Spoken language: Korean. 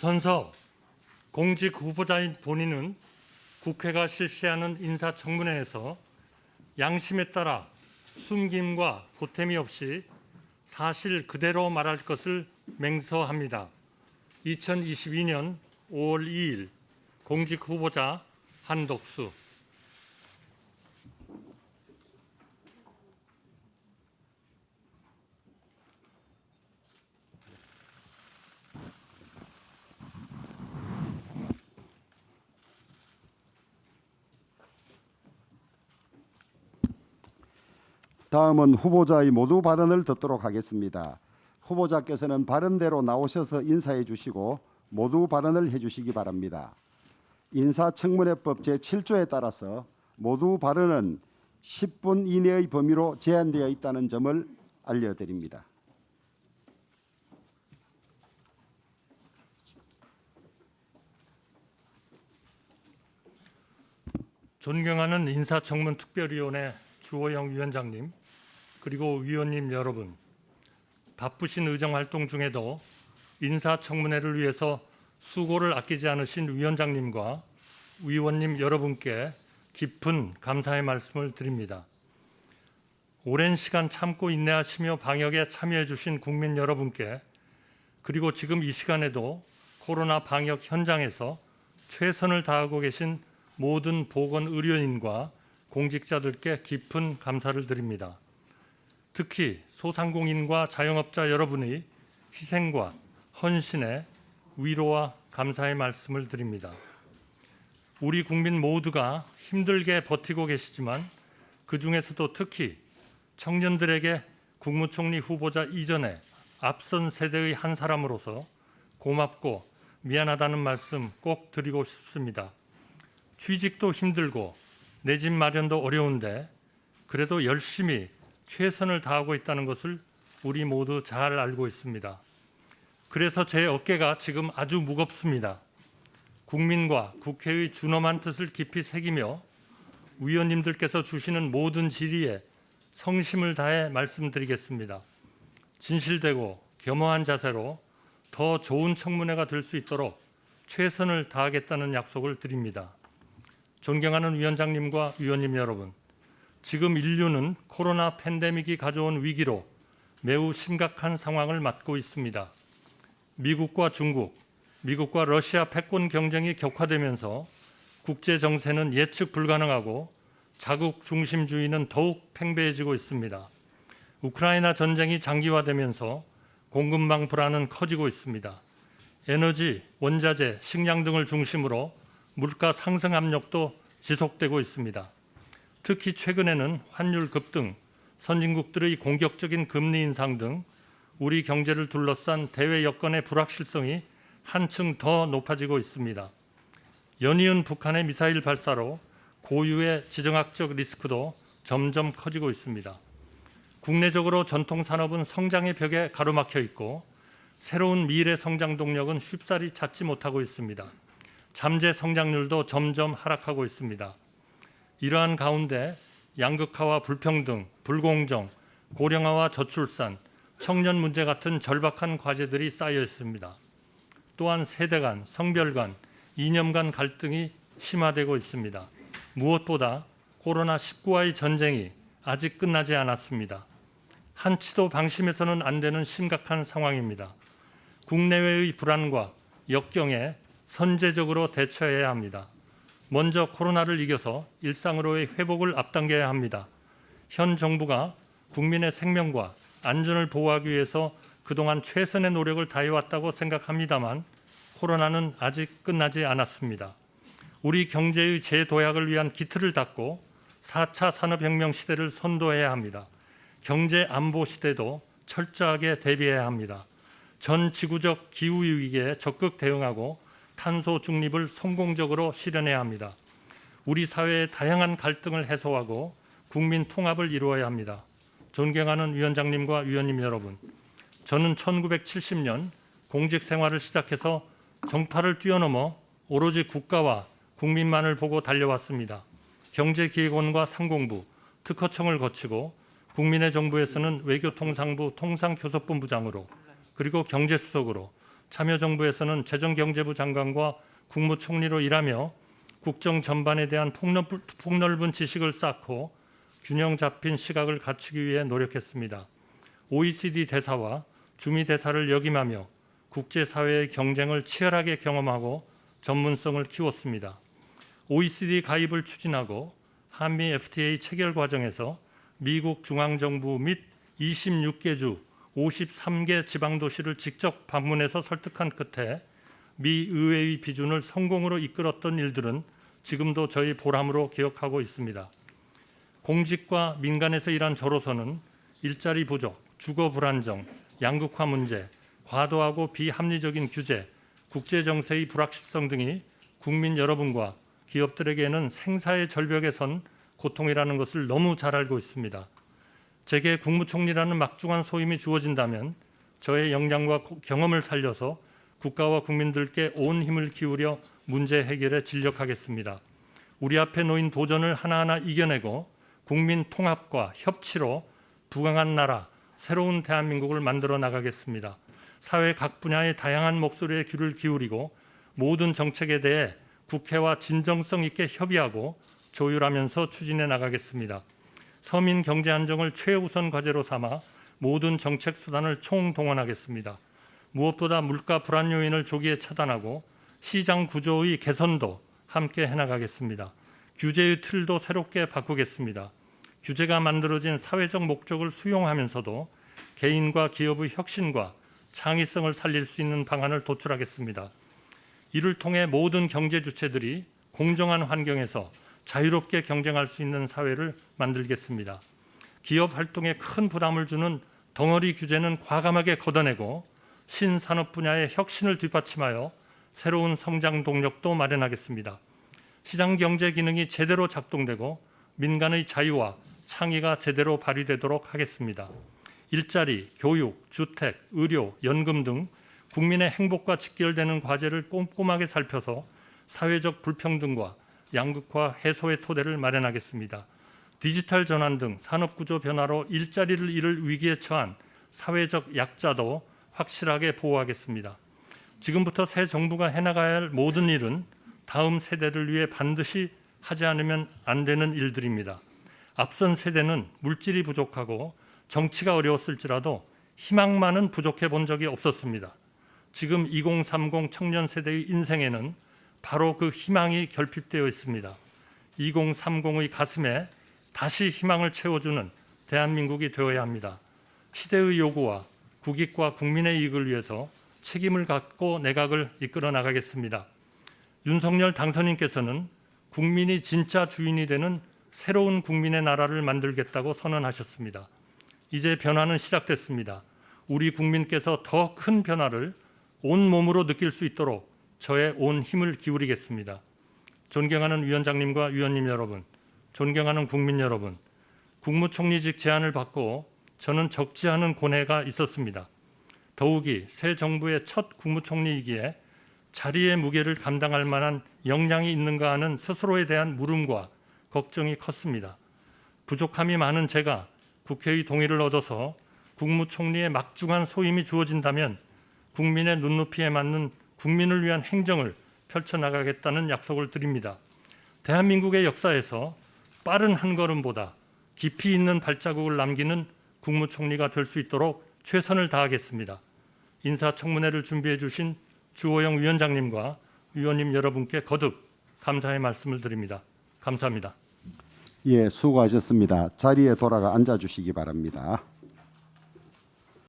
우선서 공직 후보자인 본인은 국회가 실시하는 인사청문회에서 양심에 따라 숨김과 보탬이 없이 사실 그대로 말할 것을 맹서합니다. 2022년 5월 2일 공직 후보자 한덕수. 다음은 후보자의 모두 발언을 듣도록 하겠습니다. 후보자께서는 발언대로 나오셔서 인사해 주시고 모두 발언을 해 주시기 바랍니다. 인사청문회법 제7조에 따라서 모두 발언은 10분 이내의 범위로 제한되어 있다는 점을 알려드립니다. 존경하는 인사청문특별위원회 주호영 위원장님, 그리고 위원님 여러분, 바쁘신 의정활동 중에도 인사청문회를 위해서 수고를 아끼지 않으신 위원장님과 위원님 여러분께 깊은 감사의 말씀을 드립니다. 오랜 시간 참고 인내하시며 방역에 참여해 주신 국민 여러분께, 그리고 지금 이 시간에도 코로나 방역 현장에서 최선을 다하고 계신 모든 보건의료인과 공직자들께 깊은 감사를 드립니다. 특히 소상공인과 자영업자 여러분의 희생과 헌신에 위로와 감사의 말씀을 드립니다. 우리 국민 모두가 힘들게 버티고 계시지만 그중에서도 특히 청년들에게 국무총리 후보자 이전에 앞선 세대의 한 사람으로서 고맙고 미안하다는 말씀 꼭 드리고 싶습니다. 취직도 힘들고 내 집 마련도 어려운데 그래도 열심히 최선을 다하고 있다는 것을 우리 모두 잘 알고 있습니다. 그래서 제 어깨가 지금 아주 무겁습니다. 국민과 국회의 준엄한 뜻을 깊이 새기며 위원님들께서 주시는 모든 질의에 성심을 다해 말씀드리겠습니다. 진실되고 겸허한 자세로 더 좋은 청문회가 될 수 있도록 최선을 다하겠다는 약속을 드립니다. 존경하는 위원장님과 위원님 여러분, 지금 인류는 코로나 팬데믹이 가져온 위기로 매우 심각한 상황을 맞고 있습니다. 미국과 중국, 미국과 러시아 패권 경쟁이 격화되면서 국제 정세는 예측 불가능하고 자국 중심주의는 더욱 팽배해지고 있습니다. 우크라이나 전쟁이 장기화되면서 공급망 불안은 커지고 있습니다. 에너지, 원자재, 식량 등을 중심으로 물가 상승 압력도 지속되고 있습니다. 특히 최근에는 환율 급등, 선진국들의 공격적인 금리 인상 등 우리 경제를 둘러싼 대외 여건의 불확실성이 한층 더 높아지고 있습니다. 연이은 북한의 미사일 발사로 고유의 지정학적 리스크도 점점 커지고 있습니다. 국내적으로 전통 산업은 성장의 벽에 가로막혀 있고 새로운 미래 성장 동력은 쉽사리 찾지 못하고 있습니다. 잠재 성장률도 점점 하락하고 있습니다. 이러한 가운데 양극화와 불평등, 불공정, 고령화와 저출산, 청년 문제 같은 절박한 과제들이 쌓여 있습니다. 또한 세대 간, 성별 간, 이념 간 갈등이 심화되고 있습니다. 무엇보다 코로나19와의 전쟁이 아직 끝나지 않았습니다. 한치도 방심해서는 안 되는 심각한 상황입니다. 국내외의 불안과 역경에 선제적으로 대처해야 합니다. 먼저 코로나를 이겨서 일상으로의 회복을 앞당겨야 합니다. 현 정부가 국민의 생명과 안전을 보호하기 위해서 그동안 최선의 노력을 다해왔다고 생각합니다만 코로나는 아직 끝나지 않았습니다. 우리 경제의 재도약을 위한 기틀을 닦고 4차 산업혁명 시대를 선도해야 합니다. 경제 안보 시대도 철저하게 대비해야 합니다. 전 지구적 기후위기에 적극 대응하고 탄소 중립을 성공적으로 실현해야 합니다. 우리 사회의 다양한 갈등을 해소하고 국민 통합을 이루어야 합니다. 존경하는 위원장님과 위원님 여러분, 저는 1970년 공직 생활을 시작해서 정파를 뛰어넘어 오로지 국가와 국민만을 보고 달려왔습니다. 경제기획원과 상공부, 특허청을 거치고 국민의 정부에서는 외교통상부 통상교섭본부장으로, 그리고 경제수석으로 참여정부에서는 재정경제부 장관과 국무총리로 일하며 국정 전반에 대한 폭넓은 지식을 쌓고 균형 잡힌 시각을 갖추기 위해 노력했습니다. OECD 대사와 주미 대사를 역임하며 국제사회의 경쟁을 치열하게 경험하고 전문성을 키웠습니다. OECD 가입을 추진하고 한미 FTA 체결 과정에서 미국 중앙정부 및 26개 주 53개 지방도시를 직접 방문해서 설득한 끝에 미 의회의 비준을 성공으로 이끌었던 일들은 지금도 저희 보람으로 기억하고 있습니다. 공직과 민간에서 일한 저로서는 일자리 부족, 주거 불안정, 양극화 문제, 과도하고 비합리적인 규제, 국제 정세의 불확실성 등이 국민 여러분과 기업들에게는 생사의 절벽에 선 고통이라는 것을 너무 잘 알고 있습니다. 제게 국무총리라는 막중한 소임이 주어진다면 저의 역량과 경험을 살려서 국가와 국민들께 온 힘을 기울여 문제 해결에尽力하겠습니다. 우리 앞에 놓인 도전을 하나하나 이겨내고 국민 통합과 협치로 부강한 나라, 새로운 대한민국을 만들어 나가겠습니다. 사회 각 분야의 다양한 목소리에 귀를 기울이고 모든 정책에 대해 국회와 진정성 있게 협의하고 조율하면서 추진해 나가겠습니다. 서민 경제 안정을 최우선 과제로 삼아 모든 정책 수단을 총동원하겠습니다. 무엇보다 물가 불안 요인을 조기에 차단하고 시장 구조의 개선도 함께 해나가겠습니다. 규제의 틀도 새롭게 바꾸겠습니다. 규제가 만들어진 사회적 목적을 수용하면서도 개인과 기업의 혁신과 창의성을 살릴 수 있는 방안을 도출하겠습니다. 이를 통해 모든 경제 주체들이 공정한 환경에서 자유롭게 경쟁할 수 있는 사회를 만들겠습니다. 기업 활동에 큰 부담을 주는 덩어리 규제는 과감하게 걷어내고 신산업 분야의 혁신을 뒷받침하여 새로운 성장 동력도 마련하겠습니다. 시장 경제 기능이 제대로 작동되고 민간의 자유와 창의가 제대로 발휘되도록 하겠습니다. 일자리, 교육, 주택, 의료, 연금 등 국민의 행복과 직결되는 과제를 꼼꼼하게 살펴서 사회적 불평등과 양극화 해소의 토대를 마련하겠습니다. 디지털 전환 등 산업구조 변화로 일자리를 잃을 위기에 처한 사회적 약자도 확실하게 보호하겠습니다. 지금부터 새 정부가 해나가야 할 모든 일은 다음 세대를 위해 반드시 하지 않으면 안 되는 일들입니다. 앞선 세대는 물질이 부족하고 정치가 어려웠을지라도 희망만은 부족해 본 적이 없었습니다. 지금 2030 청년 세대의 인생에는 바로 그 희망이 결핍되어 있습니다. 2030의 가슴에 다시 희망을 채워주는 대한민국이 되어야 합니다. 시대의 요구와 국익과 국민의 이익을 위해서 책임을 갖고 내각을 이끌어 나가겠습니다. 윤석열 당선인께서는 국민이 진짜 주인이 되는 새로운 국민의 나라를 만들겠다고 선언하셨습니다. 이제 변화는 시작됐습니다. 우리 국민께서 더 큰 변화를 온몸으로 느낄 수 있도록 저의 온 힘을 기울이겠습니다. 존경하는 위원장님과 위원님 여러분, 존경하는 국민 여러분, 국무총리직 제안을 받고 저는 적지 않은 고뇌가 있었습니다. 더욱이 새 정부의 첫 국무총리이기에 자리의 무게를 감당할 만한 역량이 있는가 하는 스스로에 대한 물음과 걱정이 컸습니다. 부족함이 많은 제가 국회의 동의를 얻어서 국무총리의 막중한 소임이 주어진다면 국민의 눈높이에 맞는 국민을 위한 행정을 펼쳐나가겠다는 약속을 드립니다. 대한민국의 역사에서 빠른 한 걸음보다 깊이 있는 발자국을 남기는 국무총리가 될 수 있도록 최선을 다하겠습니다. 인사청문회를 준비해 주신 주호영 위원장님과 위원님 여러분께 거듭 감사의 말씀을 드립니다. 감사합니다. 예, 수고하셨습니다. 자리에 돌아가 앉아 주시기 바랍니다.